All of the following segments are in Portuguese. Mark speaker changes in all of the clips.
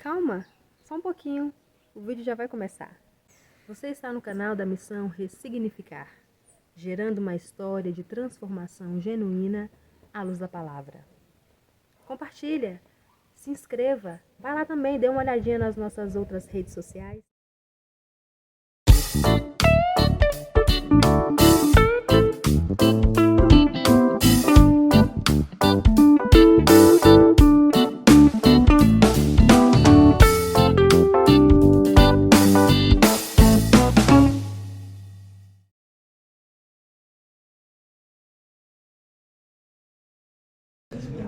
Speaker 1: Calma, só um pouquinho, o vídeo já vai começar. Você está no canal da Missão Ressignificar, gerando uma história de transformação genuína à luz da palavra. Compartilha, se inscreva, vai lá também, dê uma olhadinha nas nossas outras redes sociais.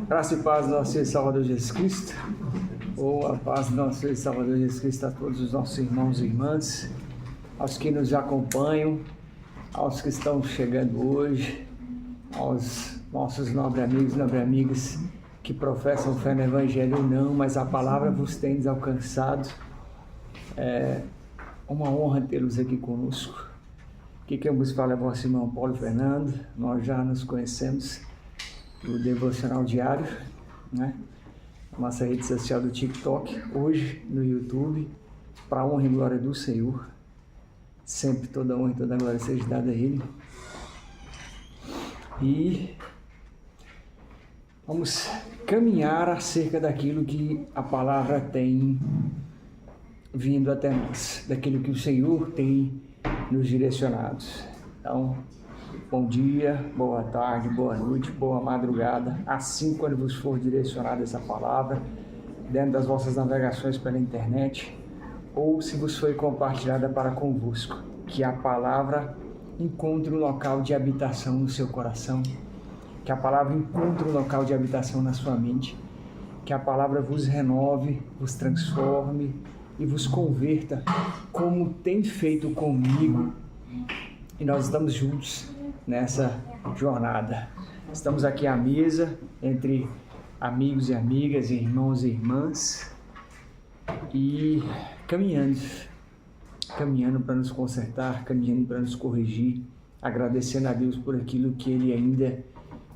Speaker 2: Graça e paz do nosso Senhor e Salvador Jesus Cristo, ou a paz do nosso Senhor e Salvador Jesus Cristo a todos os nossos irmãos e irmãs, aos que nos acompanham, aos que estão chegando hoje, aos nossos nobres amigos e nobres amigas que professam fé no Evangelho ou não, mas a palavra vos tem alcançado. É uma honra tê-los aqui conosco. Aqui quem vos fala é o vosso irmão Paulo Fernando. Nós já nos conhecemos do Devocional Diário, né? Nossa rede social do TikTok, hoje no YouTube, para a honra e glória do Senhor. Sempre toda honra e toda glória seja dada a Ele. E vamos caminhar acerca daquilo que a palavra tem vindo até nós, daquilo que o Senhor tem nos direcionado. Então, bom dia, boa tarde, boa noite, boa madrugada, assim quando vos for direcionada essa palavra, dentro das vossas navegações pela internet, ou se vos foi compartilhada para convosco, que a palavra encontre um local de habitação no seu coração, que a palavra encontre um local de habitação na sua mente, que a palavra vos renove, vos transforme e vos converta, como tem feito comigo, e nós estamos juntos nessa jornada. Estamos aqui à mesa, entre amigos e amigas, irmãos e irmãs, e caminhando para nos consertar, caminhando para nos corrigir, agradecendo a Deus por aquilo que Ele ainda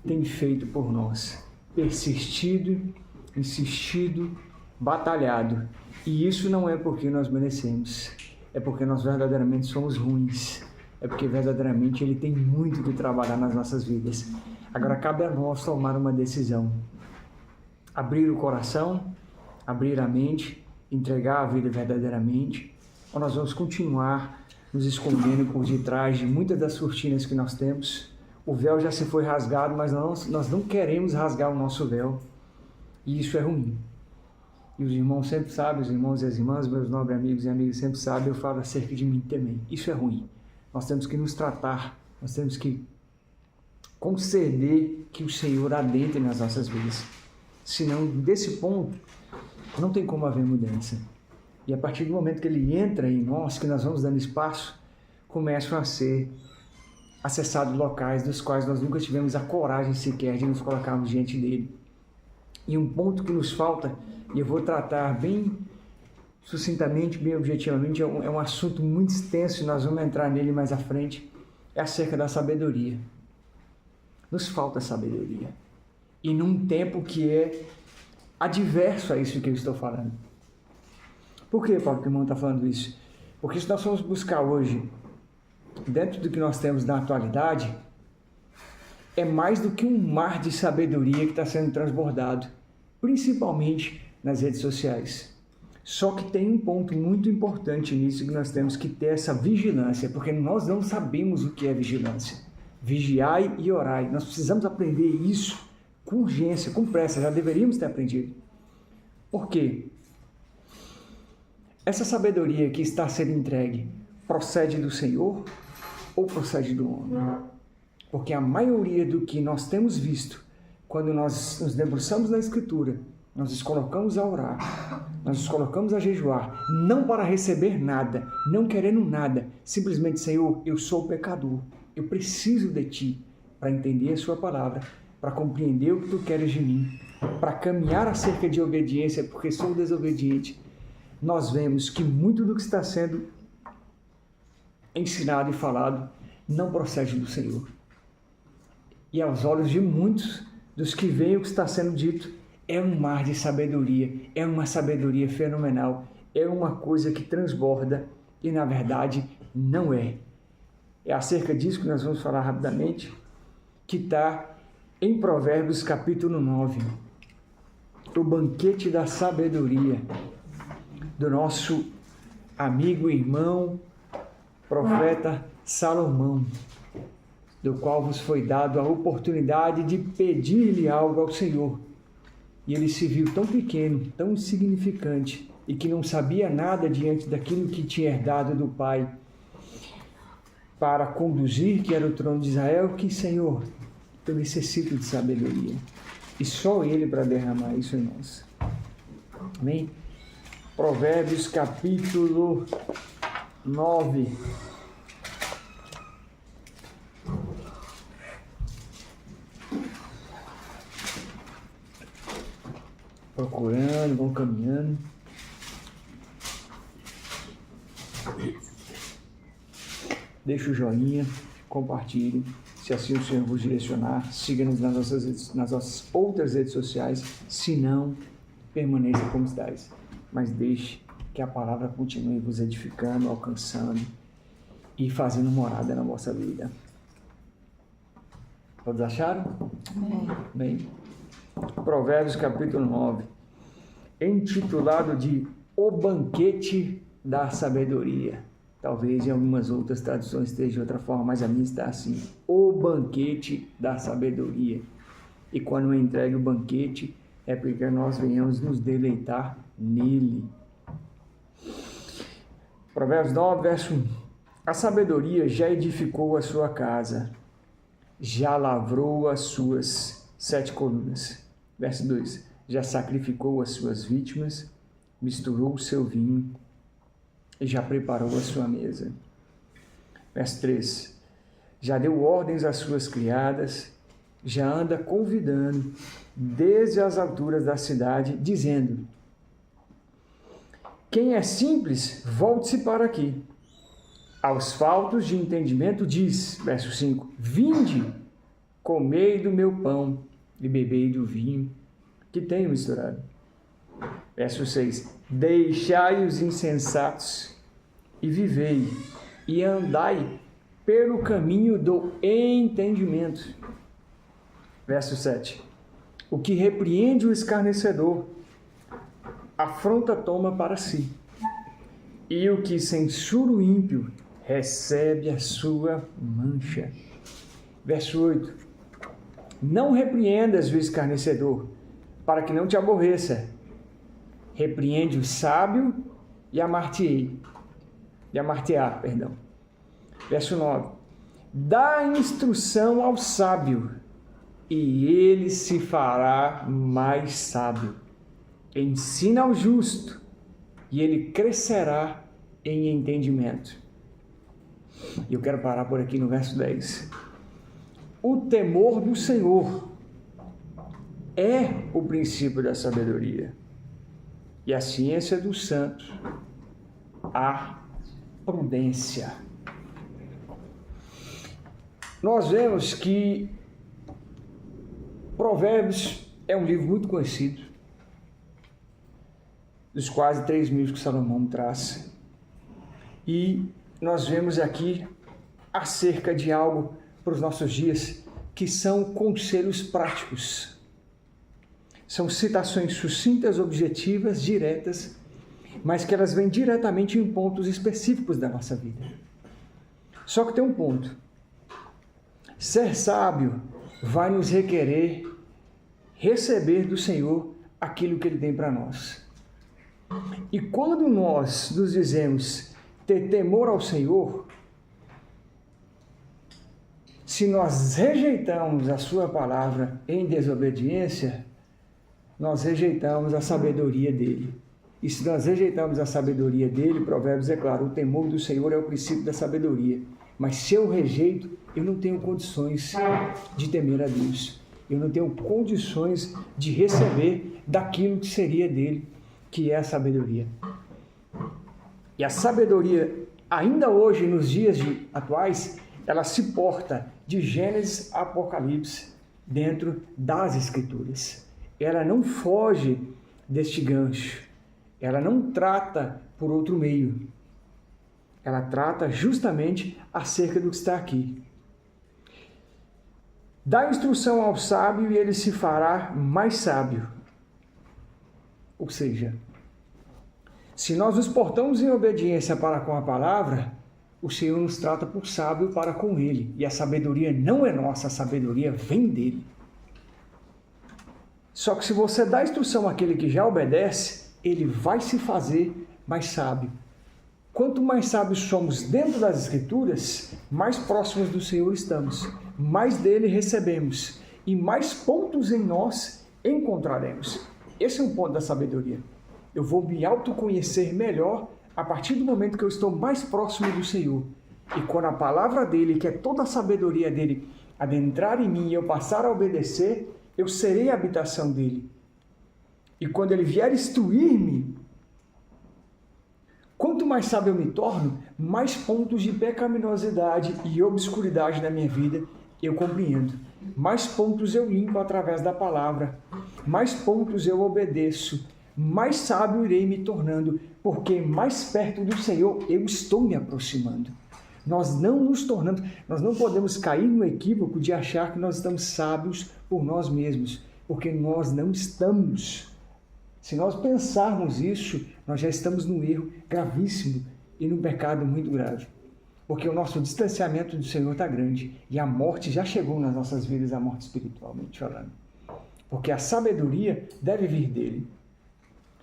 Speaker 2: tem feito por nós, persistido, insistido, batalhado. E isso não é porque nós merecemos, é porque nós verdadeiramente somos ruins. É porque verdadeiramente Ele tem muito que trabalhar nas nossas vidas. Agora cabe a nós tomar uma decisão. Abrir o coração, abrir a mente, entregar a vida verdadeiramente, ou nós vamos continuar nos escondendo por detrás de muitas das cortinas que nós temos. O véu já se foi rasgado, mas nós não queremos rasgar o nosso véu. E isso é ruim. E os irmãos sempre sabem, os irmãos e as irmãs, meus nobres amigos e amigas sempre sabem, eu falo acerca de mim também. Isso é ruim. Nós temos que nos tratar, nós temos que conceder que o Senhor adentre nas nossas vidas. Senão, desse ponto, não tem como haver mudança. E a partir do momento que Ele entra em nós, que nós vamos dando espaço, começam a ser acessados locais dos quais nós nunca tivemos a coragem sequer de nos colocarmos diante dEle. E um ponto que nos falta, e eu vou tratar bem sucintamente, bem objetivamente, é um assunto muito extenso e nós vamos entrar nele mais à frente, é acerca da sabedoria. Nos falta sabedoria. E num tempo que é adverso a isso que eu estou falando. Por que, Paulo, que o irmão está falando isso? Porque se nós formos buscar hoje, dentro do que nós temos na atualidade, é mais do que um mar de sabedoria que está sendo transbordado, principalmente nas redes sociais. Só que tem um ponto muito importante nisso, que nós temos que ter essa vigilância, porque nós não sabemos o que é vigilância. Vigiai e orai. Nós precisamos aprender isso com urgência, com pressa, já deveríamos ter aprendido. Por quê? Essa sabedoria que está sendo entregue procede do Senhor ou procede do homem? Porque a maioria do que nós temos visto, quando nós nos debruçamos na Escritura, nós nos colocamos a orar, nós nos colocamos a jejuar, não para receber nada, não querendo nada, simplesmente, Senhor, eu sou pecador, eu preciso de Ti para entender a Sua palavra, para compreender o que Tu queres de mim, para caminhar acerca de obediência, porque sou desobediente. Nós vemos que muito do que está sendo ensinado e falado não procede do Senhor. E aos olhos de muitos dos que veem o que está sendo dito, é um mar de sabedoria, é uma sabedoria fenomenal, é uma coisa que transborda e na verdade não é. É acerca disso que nós vamos falar rapidamente, que está em Provérbios capítulo 9, o banquete da sabedoria, do nosso amigo e irmão, profeta Salomão, do qual vos foi dado a oportunidade de pedir-lhe algo ao Senhor. E ele se viu tão pequeno, tão insignificante, e que não sabia nada diante daquilo que tinha herdado do Pai, para conduzir, que era o trono de Israel, que, Senhor, eu necessito de sabedoria. E só Ele para derramar isso em nós. Amém? Provérbios capítulo 9. Procurando, vão caminhando. Deixa o joinha, compartilhe. Se assim o Senhor vos direcionar, siga-nos nas nossas outras redes sociais. Se não, permaneça como estáis. Mas deixe que a palavra continue vos edificando, alcançando e fazendo morada na vossa vida. Todos acharam? Bem. Provérbios capítulo 9, intitulado de O Banquete da Sabedoria. Talvez em algumas outras traduções esteja de outra forma, mas a minha está assim: O Banquete da Sabedoria. E quando eu entregue o banquete, é porque nós venhamos nos deleitar nele. Provérbios 9, verso 1. A sabedoria já edificou a sua casa, já lavrou as suas 7 colunas. Verso 2. Já sacrificou as suas vítimas, misturou o seu vinho e já preparou a sua mesa. Verso 3. Já deu ordens às suas criadas, já anda convidando desde as alturas da cidade, dizendo: quem é simples, volte-se para aqui. Aos faltos de entendimento diz, verso 5, vinde, comei do meu pão e bebei do vinho que tenho misturado. Verso 6, deixai os insensatos e vivei, e andai pelo caminho do entendimento. Verso 7, o que repreende o escarnecedor, afronta toma para si, e o que censura o ímpio, recebe a sua mancha. Verso 8, não repreendas o escarnecedor, para que não te aborreça. Repreende o sábio e amartear. Verso 9, dá instrução ao sábio, e ele se fará mais sábio. Ensina ao justo, e ele crescerá em entendimento. E eu quero parar por aqui no verso 10. O temor do Senhor é o princípio da sabedoria, e a ciência dos santos, a prudência. Nós vemos que Provérbios é um livro muito conhecido, dos quase 3.000 que Salomão traz. E nós vemos aqui acerca de algo para os nossos dias, que são conselhos práticos. São citações sucintas, objetivas, diretas, mas que elas vêm diretamente em pontos específicos da nossa vida. Só que tem um ponto. Ser sábio vai nos requerer receber do Senhor aquilo que Ele tem para nós. E quando nós nos dizemos ter temor ao Senhor, se nós rejeitamos a sua palavra em desobediência, nós rejeitamos a sabedoria dele. E se nós rejeitamos a sabedoria dele, Provérbios é claro, o temor do Senhor é o princípio da sabedoria. Mas se eu rejeito, eu não tenho condições de temer a Deus. Eu não tenho condições de receber daquilo que seria dele, que é a sabedoria. E a sabedoria, ainda hoje, nos dias atuais, ela se porta de Gênesis a Apocalipse dentro das Escrituras. ela não foge deste gancho. Ela não trata por outro meio. Ela trata justamente acerca do que está aqui. Dá instrução ao sábio e ele se fará mais sábio. Ou seja, se nós nos portamos em obediência para com a palavra, o Senhor nos trata por sábio para com ele. E a sabedoria não é nossa, a sabedoria vem dele. Só que se você dá instrução àquele que já obedece, ele vai se fazer mais sábio. Quanto mais sábios somos dentro das Escrituras, mais próximos do Senhor estamos, mais dele recebemos e mais pontos em nós encontraremos. Esse é um ponto da sabedoria. Eu vou me autoconhecer melhor a partir do momento que eu estou mais próximo do Senhor. E quando a palavra dele, que é toda a sabedoria dele, adentrar em mim e eu passar a obedecer, eu serei a habitação dele. E quando ele vier instruir-me, quanto mais sábio eu me torno, mais pontos de pecaminosidade e obscuridade na minha vida eu compreendo. Mais pontos eu limpo através da palavra. Mais pontos eu obedeço. Mais sábio irei me tornando, porque mais perto do Senhor eu estou me aproximando. Nós não nos tornamos, nós não podemos cair no equívoco de achar que nós estamos sábios por nós mesmos, porque nós não estamos. Se nós pensarmos isso, nós já estamos num erro gravíssimo e num pecado muito grave. Porque o nosso distanciamento do Senhor está grande e a morte já chegou nas nossas vidas, a morte espiritualmente falando. Porque a sabedoria deve vir dele.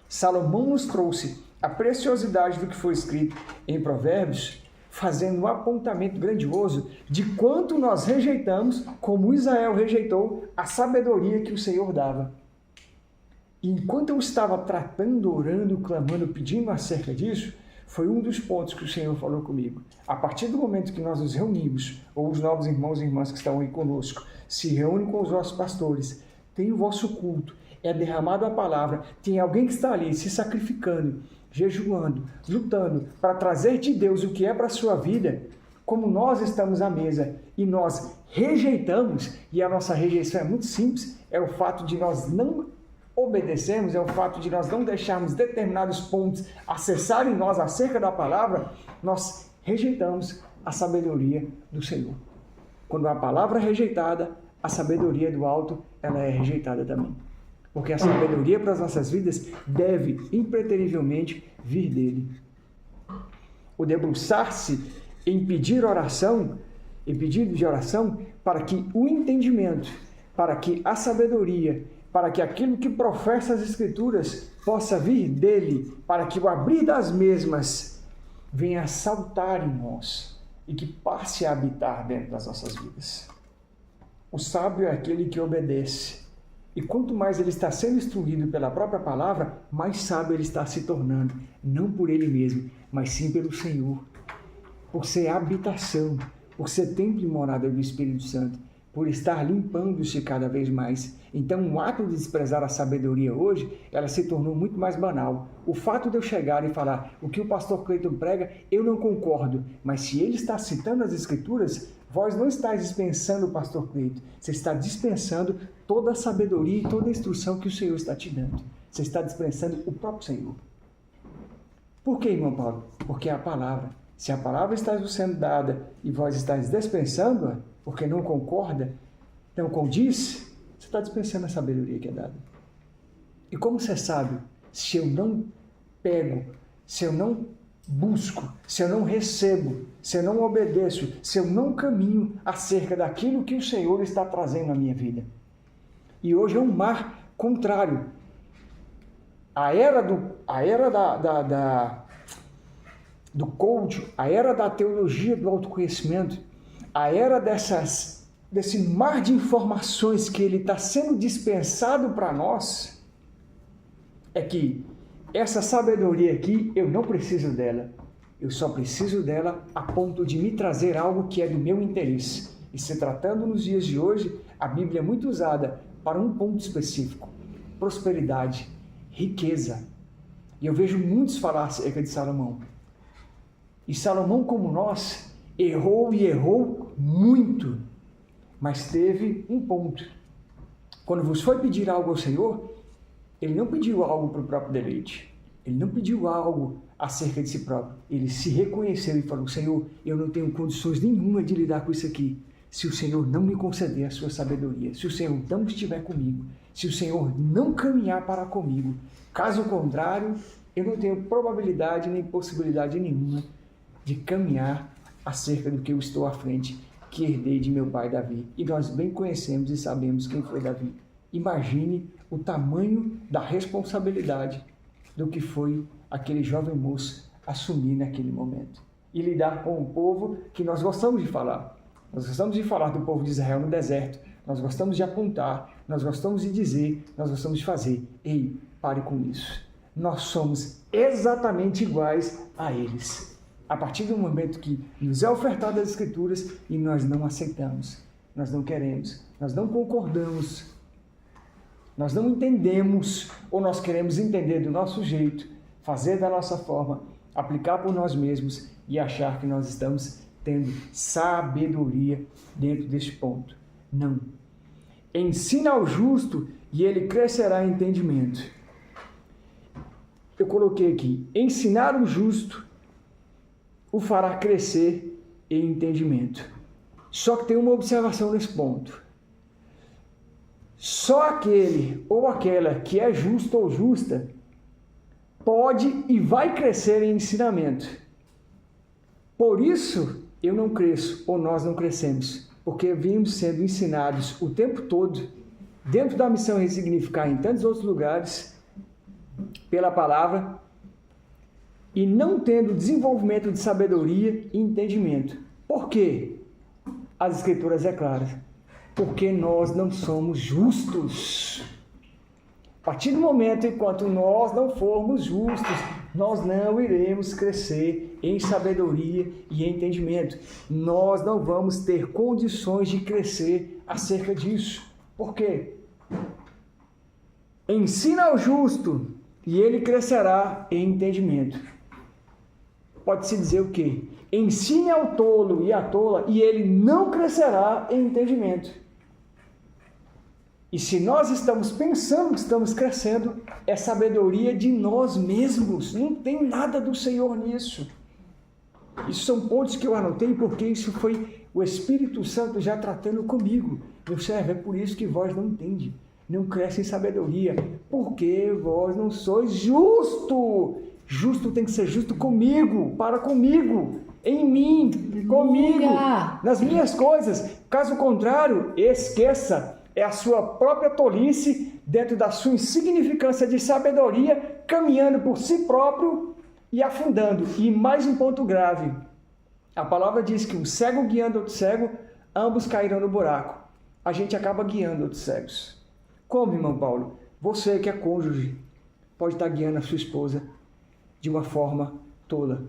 Speaker 2: Salomão nos trouxe a preciosidade do que foi escrito em Provérbios, fazendo um apontamento grandioso de quanto nós rejeitamos, como Israel rejeitou, a sabedoria que o Senhor dava. E enquanto eu estava tratando, orando, clamando, pedindo acerca disso, foi um dos pontos que o Senhor falou comigo. A partir do momento que nós nos reunimos, ou os novos irmãos e irmãs que estão aí conosco, se reúnem com os nossos pastores, tem o vosso culto, é derramado a palavra, tem alguém que está ali se sacrificando, jejuando, lutando para trazer de Deus o que é para a sua vida, como nós estamos à mesa e nós rejeitamos, e a nossa rejeição é muito simples, é o fato de nós não obedecermos, é o fato de nós não deixarmos determinados pontos acessarem nós acerca da palavra, nós rejeitamos a sabedoria do Senhor. Quando a palavra é rejeitada, a sabedoria do alto, ela é rejeitada também. Porque a sabedoria para as nossas vidas deve, impreterivelmente, vir dele. O debruçar-se em pedir oração, em pedido de oração, para que o entendimento, para que a sabedoria, para que aquilo que professa as Escrituras possa vir dele, para que o abrir das mesmas venha saltar em nós e que passe a habitar dentro das nossas vidas. O sábio é aquele que obedece. E quanto mais ele está sendo instruído pela própria palavra, mais sábio ele está se tornando, não por ele mesmo, mas sim pelo Senhor. Por ser habitação, por ser templo e morada do Espírito Santo, por estar limpando-se cada vez mais. Então, o ato de desprezar a sabedoria hoje, ela se tornou muito mais banal. O fato de eu chegar e falar o que o pastor Cleiton prega, eu não concordo, mas se ele está citando as Escrituras, vós não estáis dispensando o pastor Cleiton, você está dispensando toda a sabedoria e toda a instrução que o Senhor está te dando. Você está dispensando o próprio Senhor. Por que, irmão Paulo? Porque é a palavra. Se a palavra está sendo dada e vós estáis dispensando-a, porque não concorda, não condiz, você está dispensando a sabedoria que é dada. E como você sabe, se eu não pego, se eu não busco, se eu não recebo, se eu não obedeço, se eu não caminho acerca daquilo que o Senhor está trazendo na minha vida? E hoje é um mar contrário. A era do coaching, a era da teologia do autoconhecimento, a era desse mar de informações que ele está sendo dispensado para nós, é que essa sabedoria aqui, eu não preciso dela. Eu só preciso dela a ponto de me trazer algo que é do meu interesse. E se tratando nos dias de hoje, a Bíblia é muito usada para um ponto específico: prosperidade, riqueza. E eu vejo muitos falar acerca de Salomão. E Salomão, como nós, errou e errou muito, mas teve um ponto. Quando vos foi pedir algo ao Senhor, ele não pediu algo para o próprio deleite. Ele não pediu algo acerca de si próprio. Ele se reconheceu e falou: Senhor, eu não tenho condições nenhuma de lidar com isso aqui, se o Senhor não me conceder a sua sabedoria, se o Senhor não estiver comigo, se o Senhor não caminhar para comigo. Caso contrário, eu não tenho probabilidade nem possibilidade nenhuma de caminhar acerca do que eu estou à frente, que herdei de meu pai Davi. E nós bem conhecemos e sabemos quem foi Davi. Imagine o tamanho da responsabilidade do que foi aquele jovem moço assumir naquele momento. E lidar com o povo que nós gostamos de falar. Nós gostamos de falar do povo de Israel no deserto. Nós gostamos de apontar, nós gostamos de dizer, nós gostamos de fazer. Ei, pare com isso. Nós somos exatamente iguais a eles. A partir do momento que nos é ofertado as Escrituras e nós não aceitamos, nós não queremos, nós não concordamos, nós não entendemos, ou nós queremos entender do nosso jeito, fazer da nossa forma, aplicar por nós mesmos e achar que nós estamos tendo sabedoria dentro deste ponto. Não. Ensina ao justo e ele crescerá em entendimento. Eu coloquei aqui: ensinar o justo o fará crescer em entendimento. Só que tem uma observação nesse ponto. Só aquele ou aquela que é justo ou justa pode e vai crescer em ensinamento. Por isso eu não cresço, ou nós não crescemos, porque vimos sendo ensinados o tempo todo, dentro da missão Ressignificar, em tantos outros lugares, pela palavra, e não tendo desenvolvimento de sabedoria e entendimento. Por quê? As Escrituras é claras. Porque nós não somos justos. A partir do momento enquanto nós não formos justos, nós não iremos crescer em sabedoria e entendimento. Nós não vamos ter condições de crescer acerca disso. Por quê? Ensina ao justo e ele crescerá em entendimento. Pode-se dizer o quê? Ensine ao tolo e à tola e ele não crescerá em entendimento. E se nós estamos pensando que estamos crescendo, é sabedoria de nós mesmos. Não tem nada do Senhor nisso. Isso são pontos que eu anotei porque isso foi o Espírito Santo já tratando comigo. Meu servo, é por isso que vós não entende, não cresce em sabedoria, porque vós não sois justo. Justo tem que ser justo comigo, para comigo, em mim, comigo, nas minhas coisas. Caso contrário, esqueça. É a sua própria tolice, dentro da sua insignificância de sabedoria, caminhando por si próprio e afundando. E mais um ponto grave. A palavra diz que um cego guiando outro cego, ambos cairão no buraco. A gente acaba guiando outros cegos. Como, irmão Paulo? Você que é cônjuge, pode estar guiando a sua esposa de uma forma tola.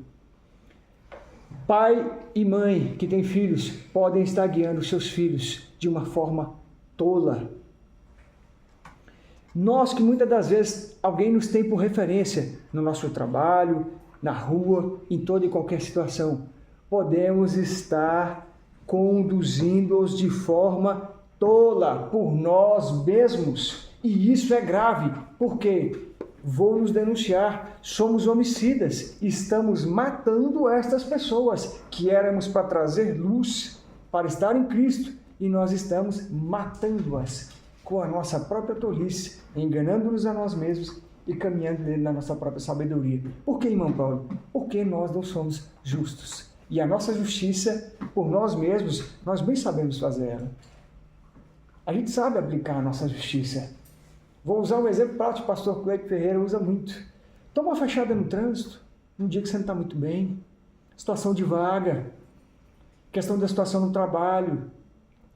Speaker 2: Pai e mãe que têm filhos, podem estar guiando seus filhos de uma forma tola. Nós que muitas das vezes alguém nos tem por referência no nosso trabalho, na rua, em toda e qualquer situação, podemos estar conduzindo-os de forma tola por nós mesmos. E isso é grave, porque vou nos denunciar, somos homicidas, estamos matando estas pessoas que éramos para trazer luz, para estar em Cristo, e nós estamos matando-as com a nossa própria tolice, enganando-nos a nós mesmos e caminhando na nossa própria sabedoria. Por que, irmão Paulo? Porque nós não somos justos. E a nossa justiça, por nós mesmos, nós bem sabemos fazer ela. A gente sabe aplicar a nossa justiça. Vou usar um exemplo prático, o pastor Cleito Ferreira usa muito. Toma uma fechada no trânsito, num dia que você não está muito bem, situação de vaga, questão da situação no trabalho.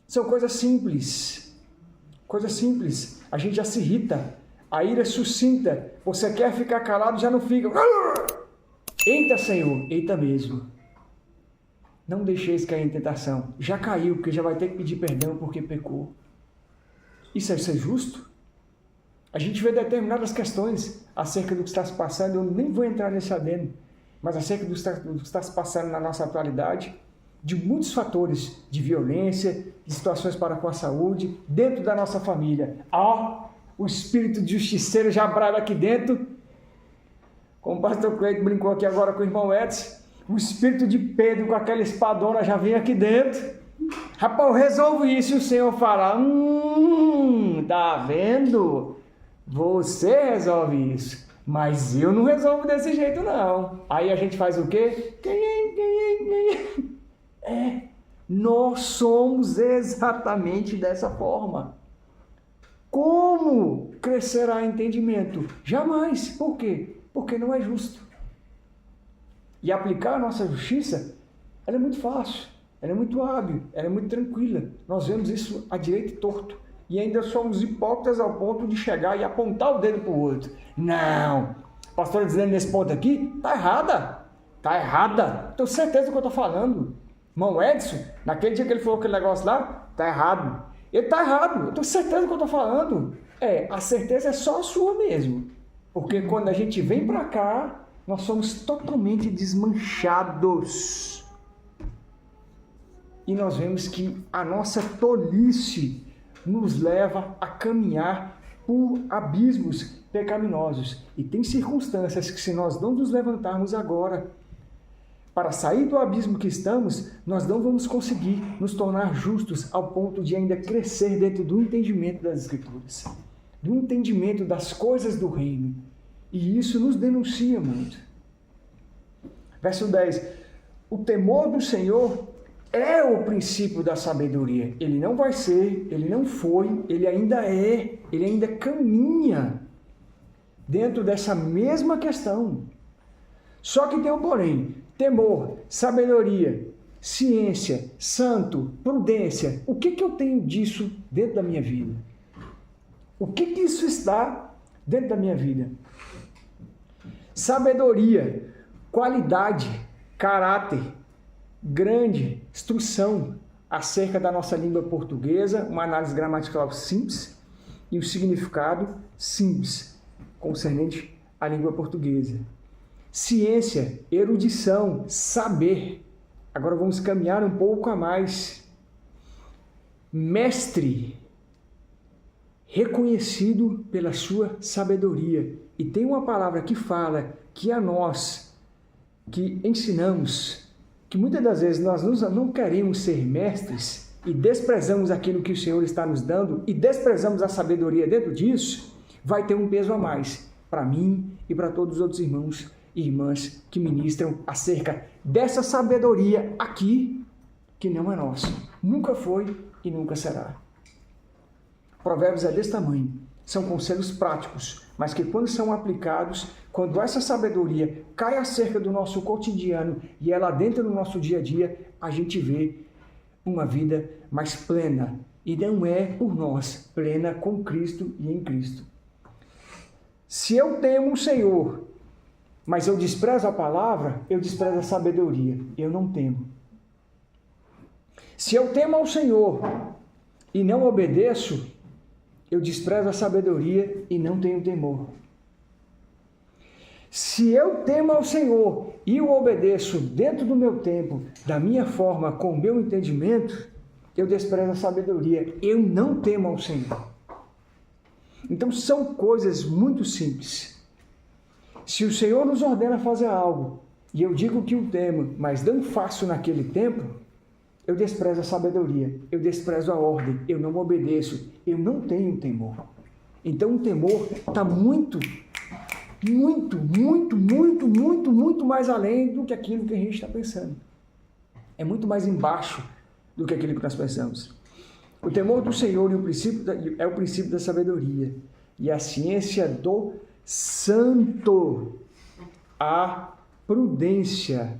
Speaker 2: São coisas simples. Coisas simples. A gente já se irrita. A ira é sucinta. Você quer ficar calado, já não fica. Eita, Senhor. Eita mesmo. Não deixeis cair em tentação. Já caiu, porque já vai ter que pedir perdão porque pecou. Isso é ser justo? A gente vê determinadas questões acerca do que está se passando. Eu nem vou entrar nesse adendo. Mas acerca do que está se passando na nossa atualidade. de muitos fatores de violência, de situações para com a saúde, dentro da nossa família. O espírito de justiceiro já brava aqui dentro, como o pastor Cleito brincou aqui agora com o irmão Edson, o espírito de Pedro com aquela espadona já vem aqui dentro. Rapaz, eu resolvo isso e o Senhor fala, tá vendo? Você resolve isso, mas eu não resolvo desse jeito não. Aí a gente faz o quê? Nós somos exatamente dessa forma. Como crescerá entendimento? Jamais. Por quê? Porque não é justo. E aplicar a nossa justiça, ela é muito fácil, ela é muito hábil, ela é muito tranquila. Nós vemos isso à direita e torto. E ainda somos hipócritas ao ponto de chegar e apontar o dedo para o outro. Não, a pastora dizendo nesse ponto aqui, tá errada. Tá errada. Tenho certeza do que eu estou falando. Irmão Edson, naquele dia que ele falou aquele negócio lá, tá errado. Ele tá errado. Eu tenho certeza do que eu estou falando. A certeza é só a sua mesmo. Porque quando a gente vem para cá, nós somos totalmente desmanchados. E nós vemos que a nossa tolice nos leva a caminhar por abismos pecaminosos. E tem circunstâncias que, se nós não nos levantarmos agora para sair do abismo que estamos, nós não vamos conseguir nos tornar justos ao ponto de ainda crescer dentro do entendimento das Escrituras, do entendimento das coisas do reino. E isso nos denuncia muito. Verso 10. O temor do Senhor é o princípio da sabedoria. Ele não vai ser, ele não foi, ele ainda é, ele ainda caminha dentro dessa mesma questão. Só que tem um porém: temor, sabedoria, ciência, santo, prudência. O que eu tenho disso dentro da minha vida? O que isso está dentro da minha vida? Sabedoria, qualidade, caráter, grande instrução acerca da nossa língua portuguesa, uma análise gramatical simples e o significado simples concernente à língua portuguesa. Ciência, erudição, saber. Agora vamos caminhar um pouco a mais. Mestre, reconhecido pela sua sabedoria. E tem uma palavra que fala que a nós, que ensinamos, que muitas das vezes nós não queremos ser mestres e desprezamos aquilo que o Senhor está nos dando e desprezamos a sabedoria dentro disso, vai ter um peso a mais para mim e para todos os outros irmãos e irmãs que ministram acerca dessa sabedoria aqui, que não é nossa. Nunca foi e nunca será. Provérbios é desse tamanho. São conselhos práticos, mas que quando são aplicados, quando essa sabedoria cai acerca do nosso cotidiano e ela adentra no nosso dia a dia, a gente vê uma vida mais plena. E não é por nós, plena com Cristo e em Cristo. Se eu temo o Senhor, mas eu desprezo a palavra, eu desprezo a sabedoria. Eu não temo. Se eu temo ao Senhor e não obedeço, eu desprezo a sabedoria e não tenho temor. Se eu temo ao Senhor e o obedeço dentro do meu tempo, da minha forma, com o meu entendimento, eu desprezo a sabedoria. Eu não temo ao Senhor. Então são coisas muito simples. Se o Senhor nos ordena fazer algo, e eu digo que o temo, mas não faço naquele tempo, eu desprezo a sabedoria, eu desprezo a ordem, eu não obedeço, eu não tenho temor. Então o temor está muito mais além do que aquilo que a gente está pensando. É muito mais embaixo do que aquilo que nós pensamos. O temor do Senhor é o princípio da sabedoria e a ciência do santo, a prudência.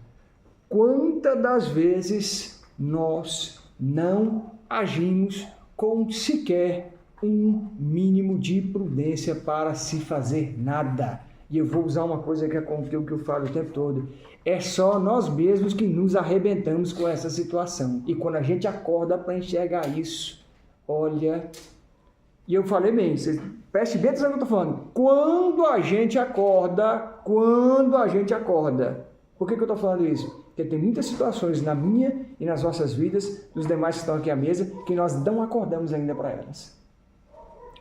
Speaker 2: Quantas das vezes nós não agimos com sequer um mínimo de prudência para se fazer nada? E eu vou usar uma coisa que é com o que eu falo o tempo todo. É só nós mesmos que nos arrebentamos com essa situação. E quando a gente acorda para enxergar isso, olha... E eu falei bem, vocês prestem bem atenção no que eu estou falando. Quando a gente acorda, Por que eu estou falando isso? Porque tem muitas situações na minha e nas nossas vidas, dos demais que estão aqui à mesa, que nós não acordamos ainda para elas.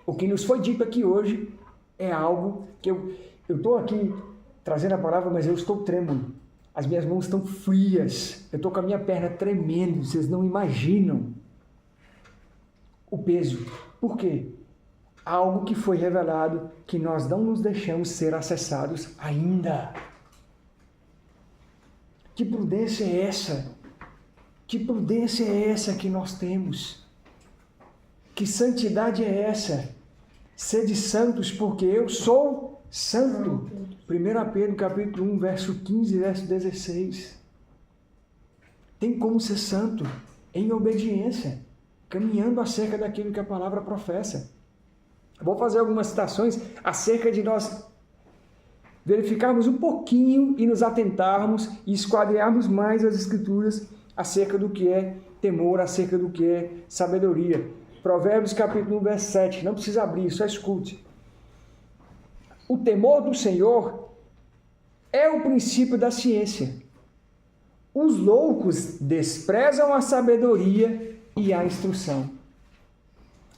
Speaker 2: O que nos foi dito aqui hoje é algo que eu estou aqui trazendo a palavra, mas eu estou trêmulo. As minhas mãos estão frias. Eu estou com a minha perna tremendo. Vocês não imaginam o peso. Por quê? Algo que foi revelado que nós não nos deixamos ser acessados ainda. Que prudência é essa? Que prudência é essa que nós temos? Que santidade é essa? Sede santos, porque eu sou santo. 1 Pedro capítulo 1, verso 15, verso 16. Tem como ser santo em obediência, caminhando acerca daquilo que a palavra professa. Vou fazer algumas citações acerca de nós verificarmos um pouquinho e nos atentarmos e esquadrearmos mais as Escrituras acerca do que é temor, acerca do que é sabedoria. Provérbios capítulo 1, verso 7. Não precisa abrir, só escute. O temor do Senhor é o princípio da ciência. Os loucos desprezam a sabedoria e a instrução.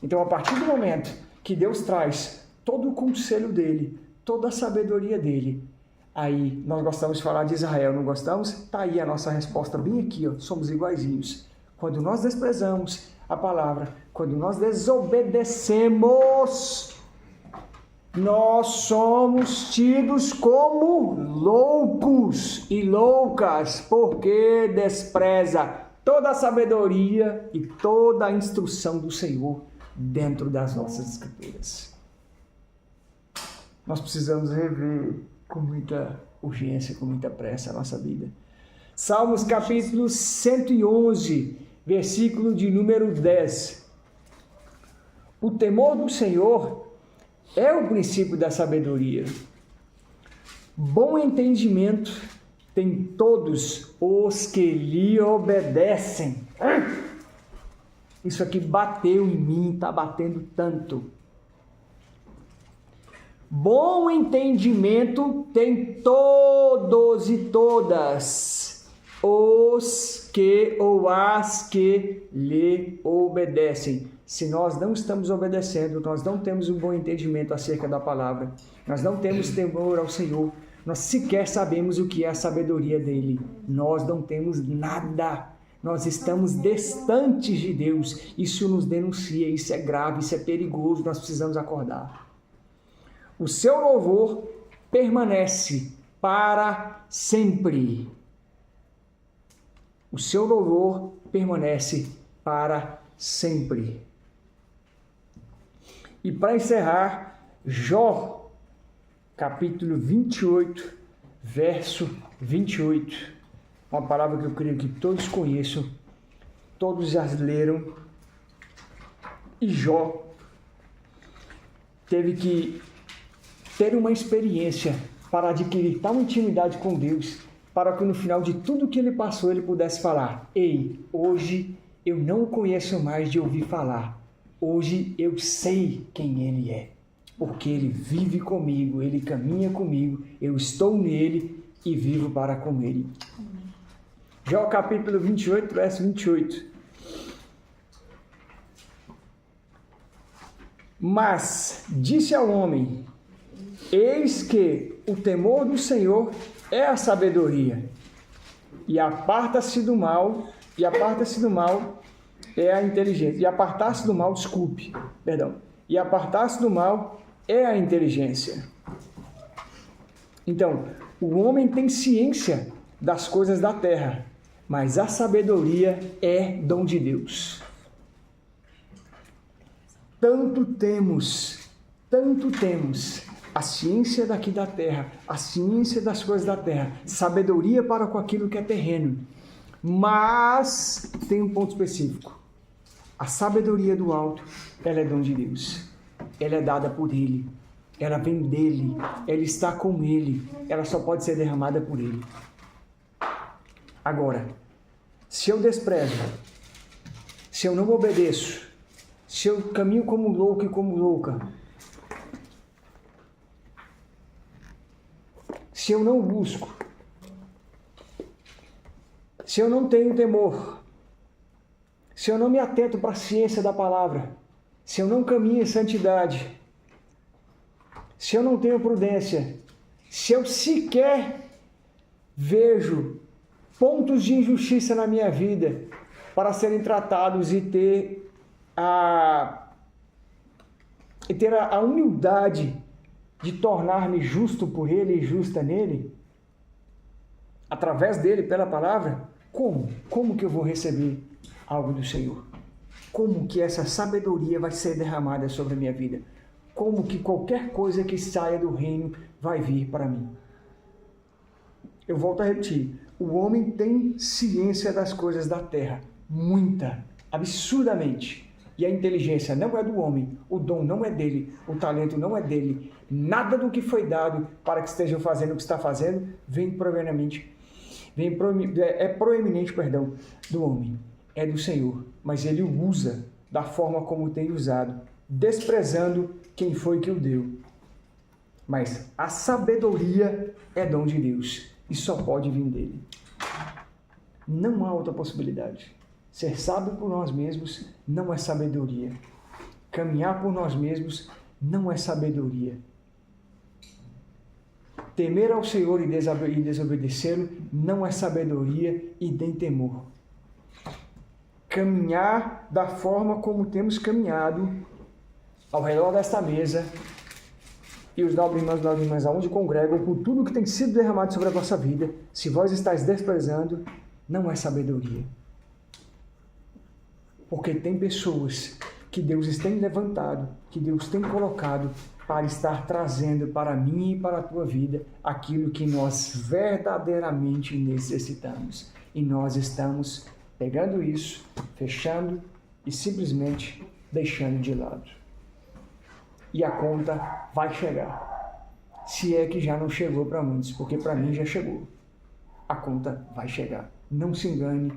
Speaker 2: Então, a partir do momento que Deus traz todo o conselho dele, toda a sabedoria dele, aí nós gostamos de falar de Israel, não gostamos? Está aí a nossa resposta bem aqui, ó, somos iguaizinhos. Quando nós desprezamos a palavra, quando nós desobedecemos, nós somos tidos como loucos e loucas, porque despreza toda a sabedoria e toda a instrução do Senhor dentro das nossas Escrituras. Nós precisamos rever com muita urgência, com muita pressa a nossa vida. Salmos capítulo 111, versículo de número 10. O temor do Senhor é o princípio da sabedoria. Bom entendimento tem todos os que lhe obedecem. Isso aqui bateu em mim, está batendo tanto. Bom entendimento tem todos e todas os que ou as que lhe obedecem. Se nós não estamos obedecendo, nós não temos um bom entendimento acerca da palavra, nós não temos temor ao Senhor, nós sequer sabemos o que é a sabedoria dele, nós não temos nada, nós estamos distantes de Deus, isso nos denuncia, isso é grave, isso é perigoso, nós precisamos acordar. O seu louvor permanece para sempre. O seu louvor permanece para sempre. E para encerrar, Jó, capítulo 28, verso 28. Uma palavra que eu creio que todos conheçam, todos já leram. E Jó teve que ter uma experiência para adquirir tal intimidade com Deus, para que no final de tudo que ele passou, ele pudesse falar: ei, hoje eu não o conheço mais de ouvir falar. Hoje eu sei quem ele é, porque ele vive comigo, ele caminha comigo, eu estou nele e vivo para com ele. Jó capítulo 28, verso 28. Mas disse ao homem: eis que o temor do Senhor é a sabedoria, e aparta-se do mal é a inteligência. E apartar-se do mal, e apartar-se do mal é a inteligência. Então, o homem tem ciência das coisas da terra, mas a sabedoria é dom de Deus. Tanto temos a ciência daqui da terra, a ciência das coisas da terra, sabedoria para com aquilo que é terreno. Mas tem um ponto específico. A sabedoria do alto, ela é dom de Deus. Ela é dada por Ele. Ela vem dEle. Ela está com Ele. Ela só pode ser derramada por Ele. Agora, se eu desprezo, se eu não obedeço, se eu caminho como louco e como louca, se eu não busco, se eu não tenho temor, se eu não me atento para a ciência da palavra, se eu não caminho em santidade, se eu não tenho prudência, se eu sequer vejo pontos de injustiça na minha vida para serem tratados e ter a humildade de tornar-me justo por Ele e justa nele, através dele, pela palavra, como que eu vou receber algo do Senhor? Como que essa sabedoria vai ser derramada sobre a minha vida? Como que qualquer coisa que saia do reino vai vir para mim? Eu volto a repetir, o homem tem ciência das coisas da terra, muita, absurdamente. E a inteligência não é do homem, o dom não é dele, o talento não é dele. Nada do que foi dado para que estejam fazendo o que está fazendo é proeminente do homem. É do Senhor, mas ele o usa da forma como tem usado, desprezando quem foi que o deu. Mas a sabedoria é dom de Deus e só pode vir dele. Não há outra possibilidade. Ser sábio por nós mesmos não é sabedoria. Caminhar por nós mesmos não é sabedoria. Temer ao Senhor e desobedecê-lo não é sabedoria e nem temor. Caminhar da forma como temos caminhado ao redor desta mesa e os nobres irmãos e nobres irmãs aonde congregam, por tudo que tem sido derramado sobre a vossa vida, se vós estáis desprezando, não é sabedoria. Porque tem pessoas que Deus tem levantado, que Deus tem colocado para estar trazendo para mim e para a tua vida aquilo que nós verdadeiramente necessitamos. E nós estamos pegando isso, fechando e simplesmente deixando de lado. E a conta vai chegar. Se é que já não chegou para muitos, porque para mim já chegou. A conta vai chegar. Não se engane,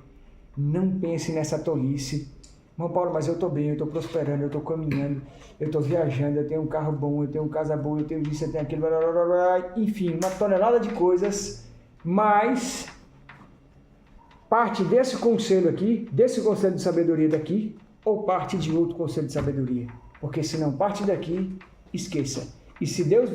Speaker 2: não pense nessa tolice. Irmão Paulo, mas eu estou bem, eu estou prosperando, eu estou caminhando, eu estou viajando, eu tenho um carro bom, eu tenho casa boa, eu tenho isso, eu tenho aquilo, blá, blá, blá, blá. Enfim, uma tonelada de coisas, mas parte desse conselho aqui, desse conselho de sabedoria daqui, ou parte de outro conselho de sabedoria? Porque se não parte daqui, esqueça. E se Deus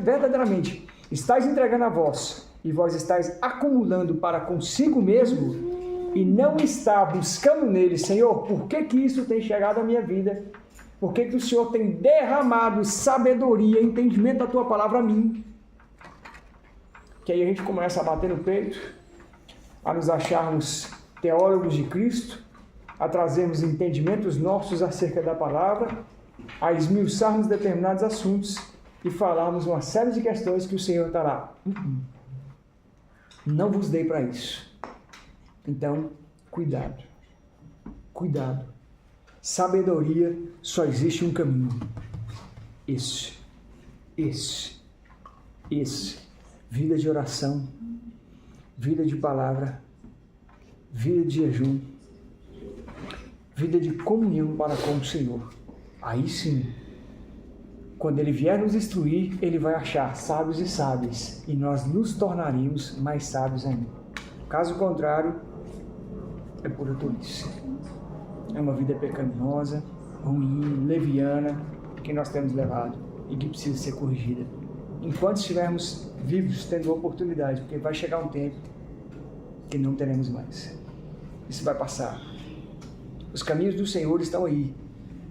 Speaker 2: verdadeiramente estáis entregando a vós, e vós estáis acumulando para consigo mesmo, e não está buscando nele, Senhor, por que isso tem chegado à minha vida? Por que o Senhor tem derramado sabedoria, entendimento da tua palavra a mim? Que aí a gente começa a bater no peito, a nos acharmos teólogos de Cristo, a trazermos entendimentos nossos acerca da palavra, a esmiuçarmos determinados assuntos e falarmos uma série de questões que o Senhor está lá. Não vos dei para isso. Então, cuidado. Cuidado. Sabedoria, só existe um caminho. Esse. Vida de oração, vida de palavra, vida de jejum, vida de comunhão para com o Senhor. Aí sim, quando Ele vier nos instruir, Ele vai achar sábios e sábias, e nós nos tornaremos mais sábios ainda. Caso contrário, é pura tolice. É uma vida pecaminosa, ruim, leviana, que nós temos levado e que precisa ser corrigida. Enquanto estivermos vivos, tendo a oportunidade, porque vai chegar um tempo que não teremos mais. Isso vai passar. Os caminhos do Senhor estão aí.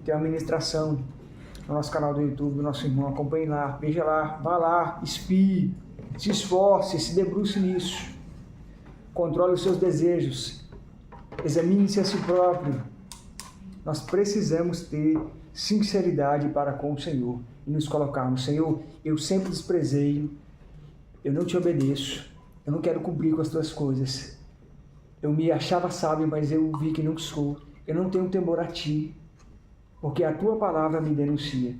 Speaker 2: Tem uma ministração no nosso canal do YouTube, do nosso irmão. Acompanhe lá, veja lá, vá lá, espie, se esforce, se debruce nisso. Controle os seus desejos. Examine-se a si próprio. Nós precisamos ter sinceridade para com o Senhor e nos colocarmos: Senhor, eu sempre desprezei, eu não te obedeço, eu não quero cumprir com as tuas coisas. Eu me achava sábio, mas eu vi que não sou. Eu não tenho temor a ti, porque a tua palavra me denuncia.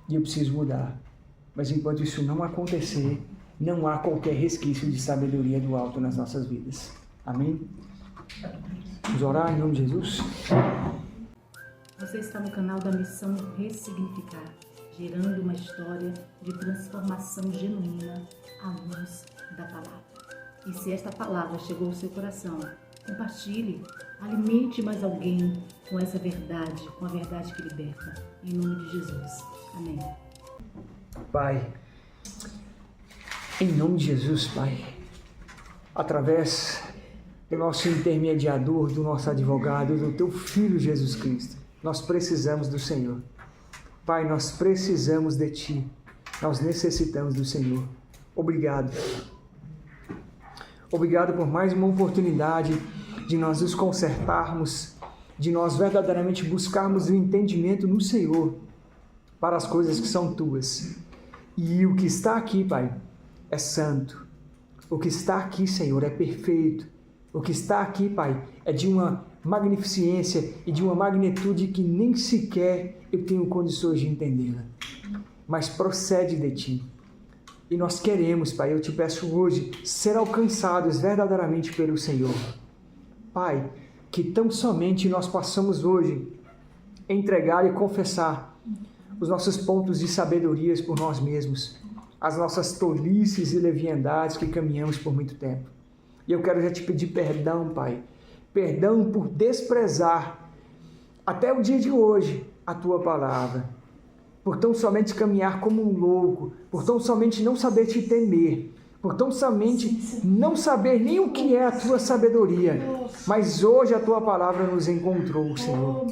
Speaker 2: E eu preciso mudar. Mas enquanto isso não acontecer, não há qualquer resquício de sabedoria do alto nas nossas vidas. Amém? Vamos orar em nome de Jesus?
Speaker 3: Você está no canal da Missão Ressignificar, gerando uma história de transformação genuína à luz da palavra. E se esta palavra chegou ao seu coração, compartilhe, alimente mais alguém com essa verdade, com a verdade que liberta. Em nome de Jesus. Amém.
Speaker 2: Pai, em nome de Jesus, Pai, através do nosso intermediador, do nosso advogado, do Teu Filho Jesus Cristo, nós precisamos do Senhor. Pai, nós precisamos de Ti. Nós necessitamos do Senhor. Obrigado. Obrigado por mais uma oportunidade de nós nos consertarmos, de nós verdadeiramente buscarmos o entendimento no Senhor para as coisas que são Tuas. E o que está aqui, Pai, é santo. O que está aqui, Senhor, é perfeito. O que está aqui, Pai, é de uma magnificência e de uma magnitude que nem sequer eu tenho condições de entendê-la. Mas procede de Ti. E nós queremos, Pai, eu te peço hoje, ser alcançados verdadeiramente pelo Senhor. Pai, que tão somente nós possamos hoje entregar e confessar os nossos pontos de sabedorias por nós mesmos, as nossas tolices e leviandades que caminhamos por muito tempo. E eu quero já te pedir perdão, Pai, perdão por desprezar até o dia de hoje a Tua palavra, por tão somente caminhar como um louco, por tão somente não saber te temer, por tão somente não saber nem o que é a Tua sabedoria. Mas hoje a Tua palavra nos encontrou, Senhor.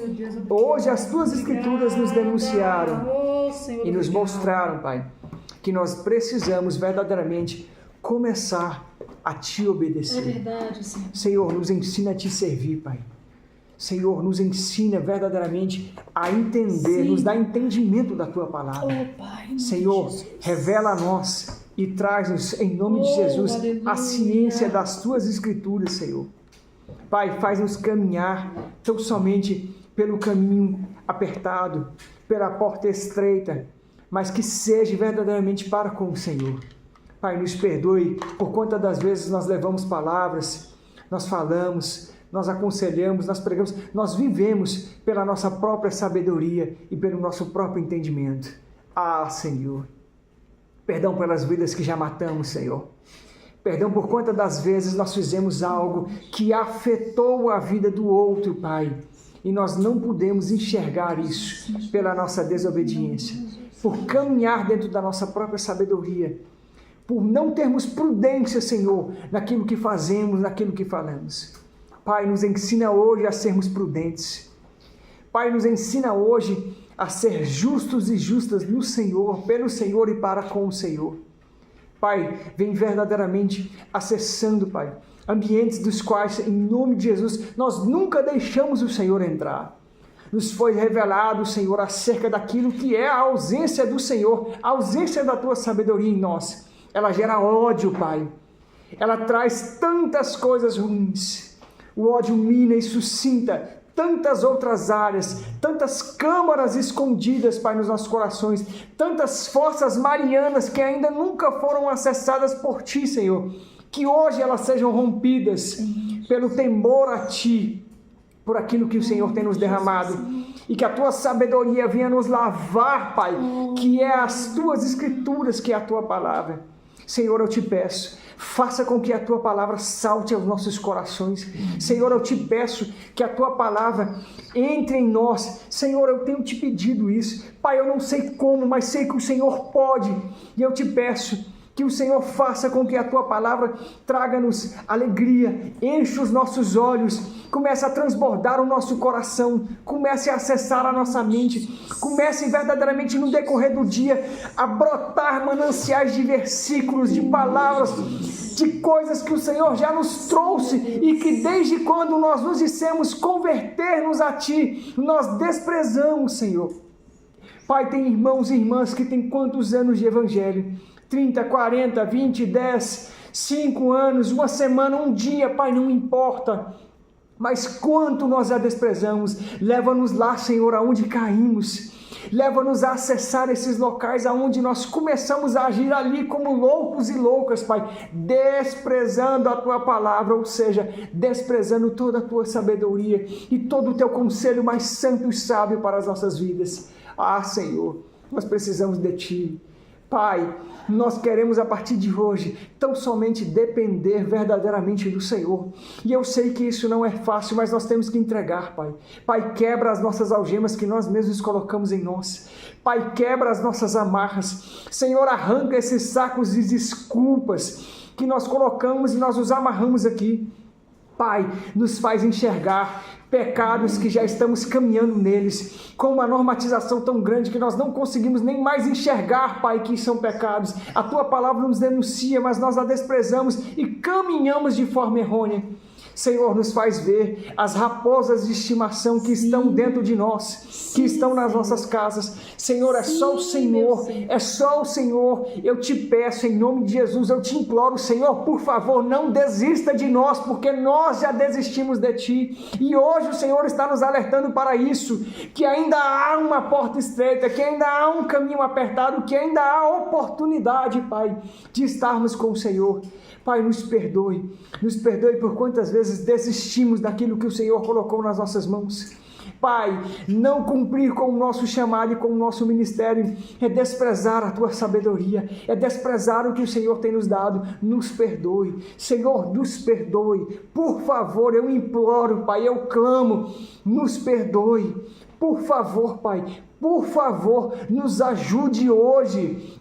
Speaker 2: Hoje as Tuas Escrituras nos denunciaram e nos mostraram, Pai, que nós precisamos verdadeiramente começar a Te obedecer.
Speaker 3: É verdade, Senhor.
Speaker 2: Senhor, nos ensina a Te servir, Pai. Senhor, nos ensina verdadeiramente a entender, nos dá entendimento da Tua palavra.
Speaker 3: Pai,
Speaker 2: Senhor, revela a nós e traz-nos, em nome de Jesus,
Speaker 3: aleluia,
Speaker 2: a ciência das Tuas Escrituras, Senhor. Pai, faz-nos caminhar tão somente pelo caminho apertado, pela porta estreita, mas que seja verdadeiramente para com o Senhor. Pai, nos perdoe por quantas das vezes nós levamos palavras, nós falamos, nós aconselhamos, nós pregamos, nós vivemos pela nossa própria sabedoria e pelo nosso próprio entendimento. Ah, Senhor, perdão pelas vidas que já matamos, Senhor. Perdão por quantas das vezes nós fizemos algo que afetou a vida do outro, Pai, e nós não pudemos enxergar isso pela nossa desobediência, por caminhar dentro da nossa própria sabedoria, por não termos prudência, Senhor, naquilo que fazemos, naquilo que falamos. Pai, nos ensina hoje a sermos prudentes. Pai, nos ensina hoje a ser justos e justas no Senhor, pelo Senhor e para com o Senhor. Pai, vem verdadeiramente acessando, Pai, ambientes dos quais, em nome de Jesus, nós nunca deixamos o Senhor entrar. Nos foi revelado, Senhor, acerca daquilo que é a ausência do Senhor, a ausência da Tua sabedoria em nós. Ela gera ódio, Pai. Ela traz tantas coisas ruins. O ódio mina e suscita tantas outras áreas, tantas câmaras escondidas, Pai, nos nossos corações, tantas forças marianas que ainda nunca foram acessadas por Ti, Senhor. Que hoje elas sejam rompidas pelo temor a Ti, por aquilo que o Senhor tem nos derramado. E que a Tua sabedoria venha nos lavar, Pai, que é as Tuas Escrituras, que é a Tua palavra. Senhor, eu te peço, faça com que a Tua palavra salte aos nossos corações. Senhor, eu te peço que a Tua palavra entre em nós. Senhor, eu tenho te pedido isso. Pai, eu não sei como, mas sei que o Senhor pode. E eu te peço que o Senhor faça com que a Tua palavra traga-nos alegria, enche os nossos olhos, comece a transbordar o nosso coração, comece a acessar a nossa mente, comece verdadeiramente no decorrer do dia a brotar mananciais de versículos, de palavras, de coisas que o Senhor já nos trouxe e que desde quando nós nos dissemos converter-nos a Ti, nós desprezamos, Senhor. Pai, tem irmãos e irmãs que têm quantos anos de evangelho? 30, 40, 20, 10, 5 anos, uma semana, um dia, Pai, não importa. Mas quanto nós a desprezamos. Leva-nos lá, Senhor, aonde caímos. Leva-nos a acessar esses locais aonde nós começamos a agir ali como loucos e loucas, Pai, desprezando a Tua palavra, ou seja, desprezando toda a Tua sabedoria e todo o Teu conselho mais santo e sábio para as nossas vidas. Ah, Senhor, nós precisamos de Ti. Pai, nós queremos a partir de hoje tão somente depender verdadeiramente do Senhor. E eu sei que isso não é fácil, mas nós temos que entregar, Pai. Pai, quebra as nossas algemas que nós mesmos colocamos em nós. Pai, quebra as nossas amarras. Senhor, arranca esses sacos de desculpas que nós colocamos e nós os amarramos aqui. Pai, nos faz enxergar pecados que já estamos caminhando neles, com uma normatização tão grande que nós não conseguimos nem mais enxergar, Pai, que são pecados. A Tua palavra nos denuncia, mas nós a desprezamos e caminhamos de forma errônea. Senhor, nos faz ver as raposas de estimação que estão dentro de nós, que estão nas nossas casas. Senhor, é só o Senhor, é só o Senhor. Eu te peço em nome de Jesus, eu te imploro, Senhor, por favor, não desista de nós, porque nós já desistimos de Ti. E hoje o Senhor está nos alertando para isso, que ainda há uma porta estreita, que ainda há um caminho apertado, que ainda há oportunidade, Pai, de estarmos com o Senhor. Pai, nos perdoe por quantas vezes desistimos daquilo que o Senhor colocou nas nossas mãos. Pai, não cumprir com o nosso chamado e com o nosso ministério é desprezar a Tua sabedoria, é desprezar o que o Senhor tem nos dado. Nos perdoe, Senhor, nos perdoe, por favor, eu imploro, Pai, eu clamo, nos perdoe, por favor, Pai, por favor, nos ajude hoje,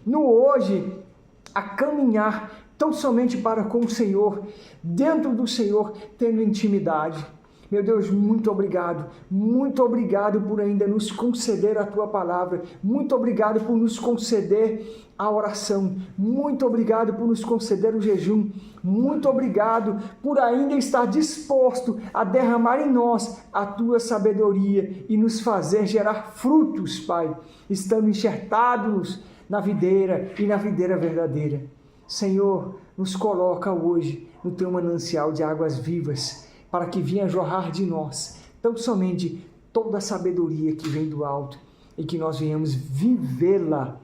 Speaker 2: a caminhar tão somente para com o Senhor, dentro do Senhor, tendo intimidade. Meu Deus, muito obrigado por ainda nos conceder a Tua palavra, muito obrigado por nos conceder a oração, muito obrigado por nos conceder o jejum, muito obrigado por ainda estar disposto a derramar em nós a Tua sabedoria e nos fazer gerar frutos, Pai, estando enxertados na videira e na videira verdadeira. Senhor, nos coloca hoje no Teu manancial de águas vivas, para que venha jorrar de nós, tão somente toda a sabedoria que vem do alto, e que nós venhamos vivê-la,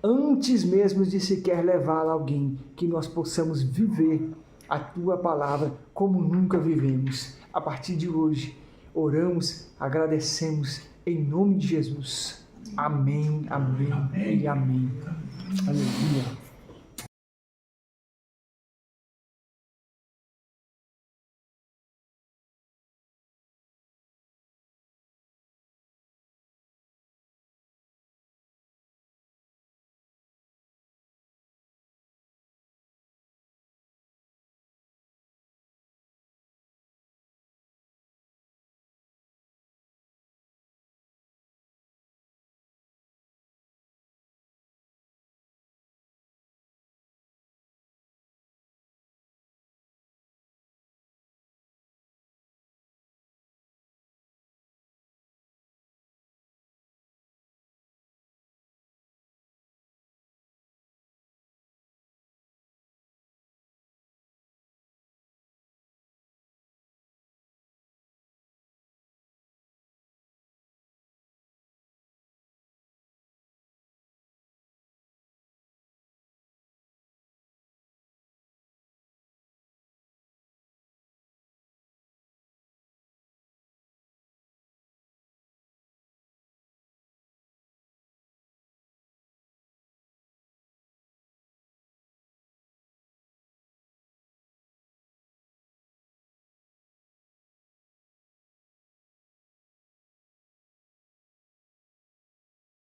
Speaker 2: antes mesmo de sequer levá-la a alguém, que nós possamos viver a Tua palavra como nunca vivemos. A partir de hoje, oramos, agradecemos, em nome de Jesus. Amém, amém e amém. Aleluia.